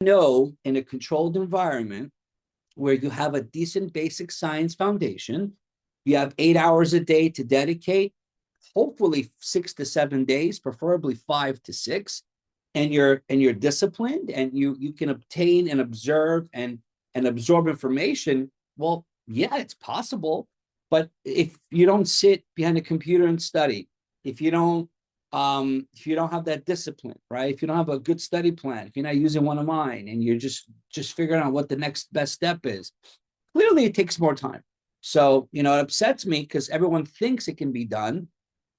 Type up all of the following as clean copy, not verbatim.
know, in a controlled environment where you have a decent basic science foundation, you have 8 hours a day to dedicate, hopefully 6 to 7 days, preferably 5 to 6, and you're disciplined and you can obtain and observe and absorb information. Well, yeah, it's possible. But if you don't sit behind a computer and study, if you don't have that discipline, right? If you don't have a good study plan, if you're not using one of mine and you're just figuring out what the next best step is, clearly it takes more time. So, it upsets me because everyone thinks it can be done.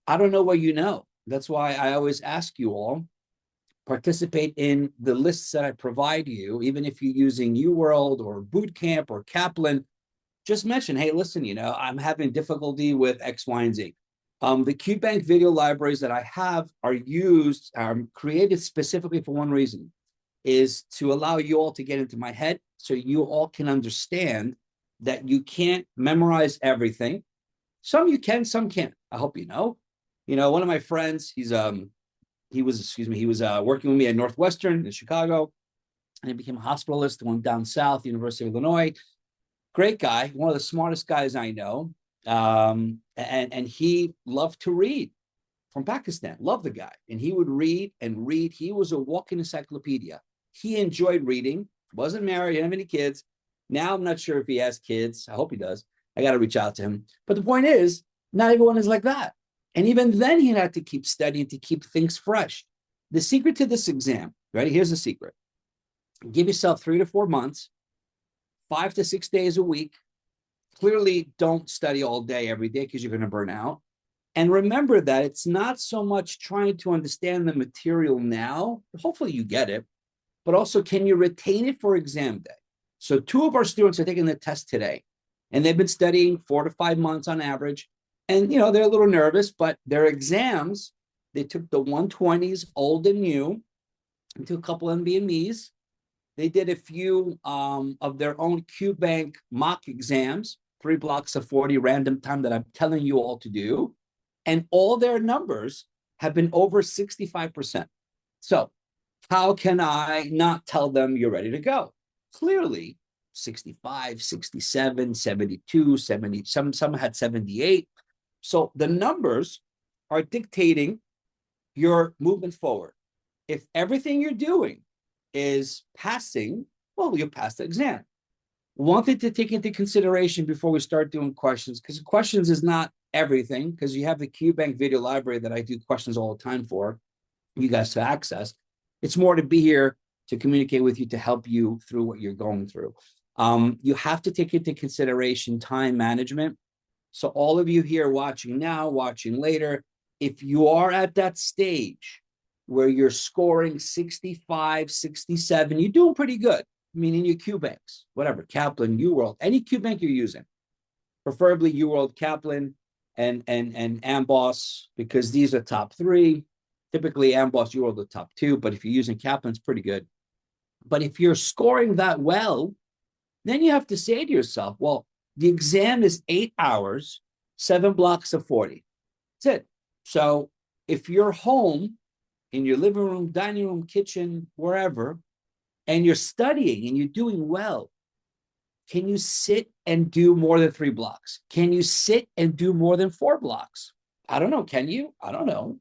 I don't know what you know. That's why I always ask you all, participate in the lists that I provide you, even if you're using UWorld or Bootcamp or Kaplan. Just mention, hey, listen, I'm having difficulty with X, Y, and Z. The QBank video libraries that I have are created specifically for one reason, is to allow you all to get into my head so you all can understand that you can't memorize everything. Some you can, some can't. I hope you know. One of my friends, he was working with me at Northwestern in Chicago, and he became a hospitalist, went down south, University of Illinois. Great guy, one of the smartest guys I know. And he loved to read, from Pakistan, loved the guy. And he would read and read. He was a walking encyclopedia. He enjoyed reading, wasn't married, didn't have any kids. Now I'm not sure if he has kids. I hope he does. I got to reach out to him. But the point is, not everyone is like that. And even then he had to keep studying to keep things fresh. The secret to this exam, right? Here's the secret. Give yourself 3 to 4 months, 5 to 6 days a week. Clearly don't study all day, every day, because you're going to burn out. And remember that it's not so much trying to understand the material now. Hopefully you get it, but also can you retain it for exam day? So 2 of our students are taking the test today, and they've been studying 4 to 5 months on average. And, they're a little nervous, but their exams, they took the 120s, old and new, into a couple NBMEs. They did a few of their own QBank mock exams, 3 blocks of 40 random time that I'm telling you all to do. And all their numbers have been over 65%. So how can I not tell them you're ready to go? Clearly, 65, 67, 72, 70, some had 78. So the numbers are dictating your movement forward. If everything you're doing is passing, well, you'll pass the exam. One thing to take into consideration before we start doing questions, because questions is not everything, because you have the QBank video library that I do questions all the time for you guys to access. It's more to be here to communicate with you, to help you through what you're going through. You have to take into consideration time management. So all of you here watching now, watching later, if you are at that stage where you're scoring 65, 67, you're doing pretty good. Meaning your QBanks, whatever, Kaplan, UWorld, any QBank you're using, preferably UWorld, Kaplan, and AMBOSS, because these are top 3. Typically, AMBOSS, UWorld are top 2, but if you're using Kaplan, it's pretty good. But if you're scoring that well, then you have to say to yourself, well, the exam is 8 hours, 7 blocks of 40. That's it. So if you're home, in your living room, dining room, kitchen, wherever, and you're studying and you're doing well, can you sit and do more than 3 blocks? Can you sit and do more than 4 blocks? I don't know. Can you? I don't know.